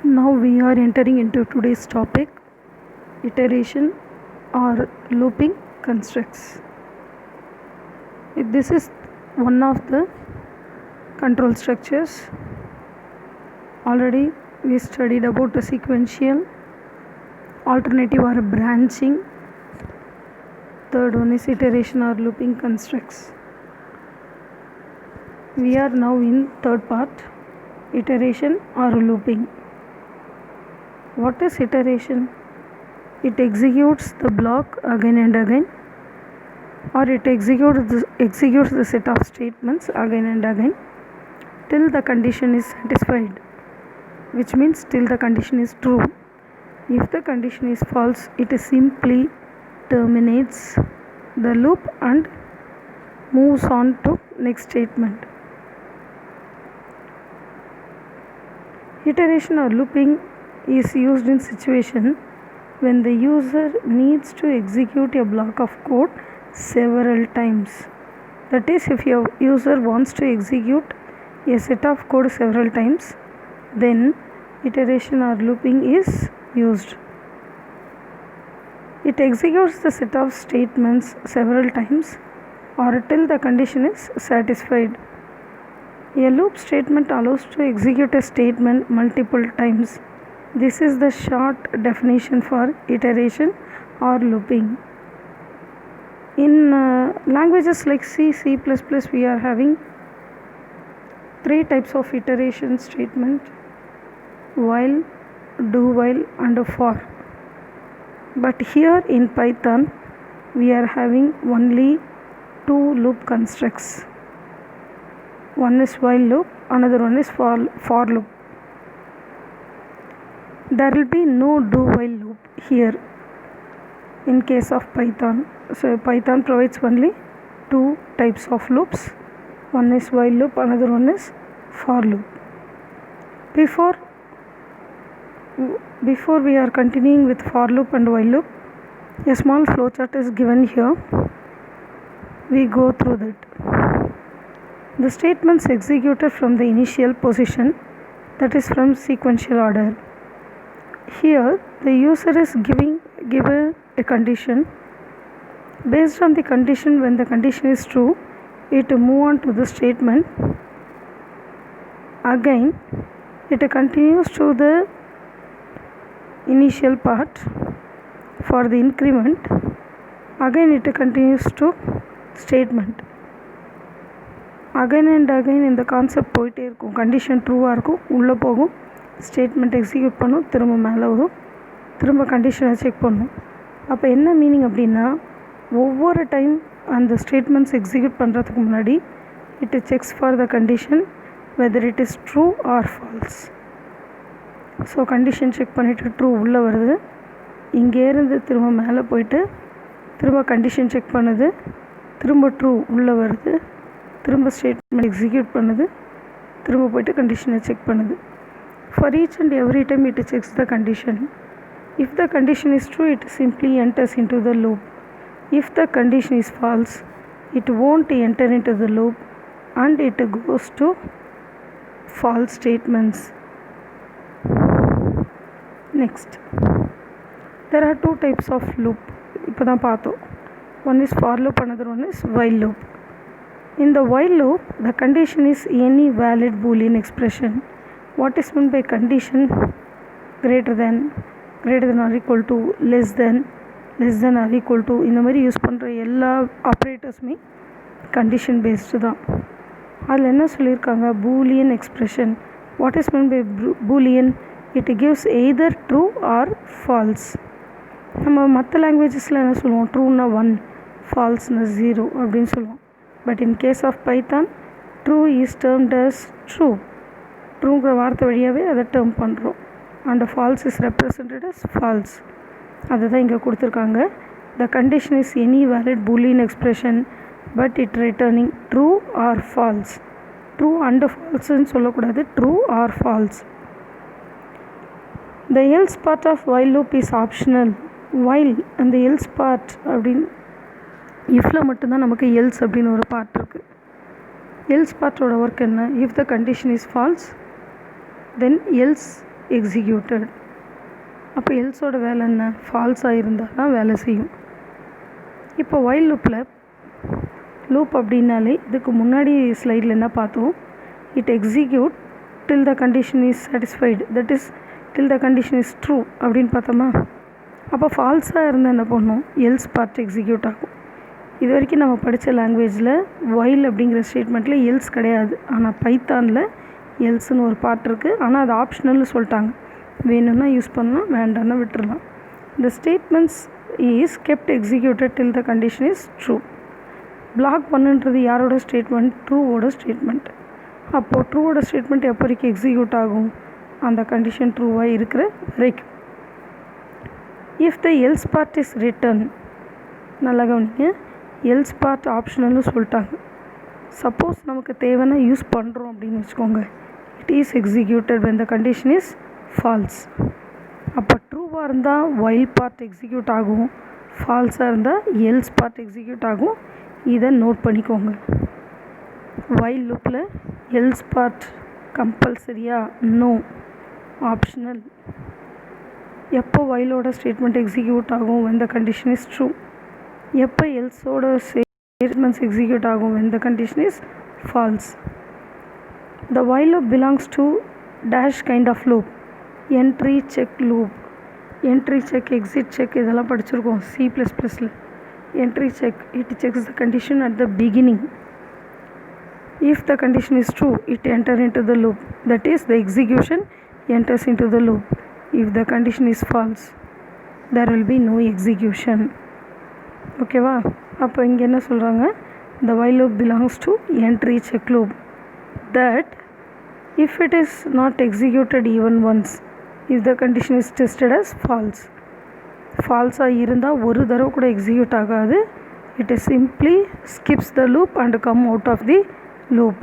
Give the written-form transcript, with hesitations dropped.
Now we are entering into today's topic, iteration or looping constructs. This is one of the control structures. Already we studied about the sequential, alternative or branching. Third one is iteration or looping constructs. We are now in third part, iteration or looping. What is iteration? It executes the block again and again, or it executes the set of statements again and again till the condition is satisfied, which means till the condition is true. If the condition is false, it simply terminates the loop and moves on to next statement. Iteration or looping is used in situation when the user needs to execute a block of code several times. That is, if your user wants to execute a set of code several times, then iteration or looping is used. It executes the set of statements several times or till the condition is satisfied. A loop statement allows to execute a statement multiple times. This is the short definition for iteration or looping. In languages like C, C++, we are having three types of iteration statement: while, do while and for. But here in Python we are having only two loop constructs. One is while loop, another one is for loop. There will be no do while loop here in case of Python. So Python provides only two types of loops. One is while loop, another one is for loop. Before we are continuing with for loop and while loop, a small flowchart is given here. We go through that. The statements executed from the initial position, that is from sequential order. Here the user is given a condition. Based on the condition, when the condition is true, it move on to the statement. Again it continues to the initial part for the increment. Again it continues to statement. Again and again இந்த concept போயிட்டே இருக்கும். Condition ட்ரூவாக இருக்கும், உள்ளே போகும், statement execute பண்ணும், திரும்ப மேலே வரும், திரும்ப கண்டிஷனை செக் பண்ணும். அப்போ என்ன மீனிங் அப்படின்னா, ஒவ்வொரு டைம் அந்த ஸ்டேட்மெண்ட்ஸ் எக்ஸிக்யூட் பண்ணுறதுக்கு முன்னாடி it sex for the condition whether it is true or false. So condition check பண்ணிவிட்டு ட்ரூ உள்ளே வருது, இங்கேருந்து திரும்ப மேலே போயிட்டு திரும்ப கண்டிஷன் செக் பண்ணுது, திரும்ப ட்ரூ உள்ளே வருது, திரும்ப ஸ்டேட்மெண்ட் எக்ஸிக்யூட் பண்ணுது, திரும்ப போய்ட்டு கண்டிஷனை செக் பண்ணுது. For each and every time it sex the condition. If the condition is true, it simply enters in to the loop. If the condition is false, it won't enter into the loop and it goes to false statements. Next, there are two types of loop. இப்போ தான் பார்த்தோம். One is for loop, another one is while loop. In the while loop, the condition is any valid Boolean expression. What is meant by condition? Greater than or equal to, less than or equal to. இந்த மாதிரி use பண்ணுற எல்லா ஆப்ரேட்டர்ஸுமே condition based தான். அதில் என்ன சொல்லியிருக்காங்க? Boolean expression. What is meant by Boolean? It gives either true or false. நம்ம மற்ற லாங்குவேஜஸில் என்ன சொல்லுவோம்? ட்ரூனா 1, ஃபால்ஸ்னா 0 அப்படின்னு சொல்லுவோம். But in case of Python, true is termed as true. ட்ரூங்கிற வார்த்தை வழியாகவே அதை டேர்ம் பண்ணுறோம். And false is represented as false. அதுதான் இங்கே கொடுத்துருக்காங்க. The condition is any valid Boolean expression but it returning true or false. True and falseன்னு சொல்லக்கூடாது, true or false. The else part of while loop is optional. While and the else part அப்படின்னு இஃப்பில் மட்டும்தான் நமக்கு else அப்படின்னு ஒரு part இருக்குது. Else பார்ட்டோட work என்ன? If the condition is false, then else executed. அப்போ எல்ஸோட வேலை என்ன? ஃபால்ஸாக இருந்தால் தான் வேலை செய்யும். இப்போ வைல் லூப்பில் லூப் அப்படின்னாலே இதுக்கு முன்னாடி ஸ்லைடில் என்ன பார்த்தோம்? It execute till the condition is satisfied, that is till the condition is true அப்படின்னு பார்த்தோமா? அப்போ ஃபால்ஸாக இருந்தால் என்ன பண்ணணும்? எல்ஸ் பார்ட் எக்ஸிக்யூட் ஆகும். இது வரைக்கும் நம்ம படித்த லாங்குவேஜில் வைல் அப்படிங்கிற ஸ்டேட்மெண்ட்டில் எல்ஸ் கிடையாது. ஆனால் பைத்தானில் எல்ஸ்னு ஒரு பார்ட் இருக்குது. ஆனால் அது ஆப்ஷனல்னு சொல்லிட்டாங்க. வேணும்னா யூஸ் பண்ணலாம், வேண்டாம்னா விட்டுடலாம். இந்த statements is kept executed till the condition is true. Block 1ன்றது யாரோட ஸ்டேட்மெண்ட்? ட்ரூவோட ஸ்டேட்மெண்ட். அப்போது ட்ரூவோட ஸ்டேட்மெண்ட் எப்போ வரைக்கும் எக்ஸிக்யூட் ஆகும்? அந்த கண்டிஷன் ட்ரூவாக இருக்கிற வரைக்கும். If the else part is written, நல்லா கவனிங்க, எல்ஸ் பார்ட் ஆப்ஷனல்னு சொல்லிட்டாங்க. சப்போஸ் நமக்கு தேவைன்னா யூஸ் பண்ணுறோம் அப்படின்னு வச்சுக்கோங்க, it is executed when the condition is false. அப்போ ட்ரூவாக இருந்தால் வைல் பார்ட் எக்ஸிக்யூட் ஆகும், ஃபால்ஸாக இருந்தால் எல்ஸ் பார்ட் எக்ஸிக்யூட் ஆகும். இதை நோட் பண்ணிக்கோங்க. வைல் லூப்பில் எல்ஸ் பார்ட் கம்பல்சரியா? No, optional. எப்போ வைலோட ஸ்டேட்மெண்ட் எக்ஸிக்யூட் ஆகும்? when the condition is true. எப்போ எல்ஸோட ஸ்டேட்மெண்ட்ஸ் எக்ஸிக்யூட் ஆகும்? when the condition is false. The while loop belongs to dash kind of loop. Entry check loop. Entry check, exit check இதெல்லாம் படிச்சிருக்கோம் C++ல. Entry check, it checks the condition at the beginning. If the condition is true, it enter into the loop. That is, the execution enters into the loop. If the condition is false, there will be no execution. ஓகேவா? அப்போ இங்கே என்ன சொல்கிறாங்க? The while loop belongs to entry check loop. That if it is not executed even once, if the condition is tested as false, ஃபால்ஸாக இருந்தால் ஒரு தடவை கூட execute ஆகாது. It is simply skips the loop and come out of the loop.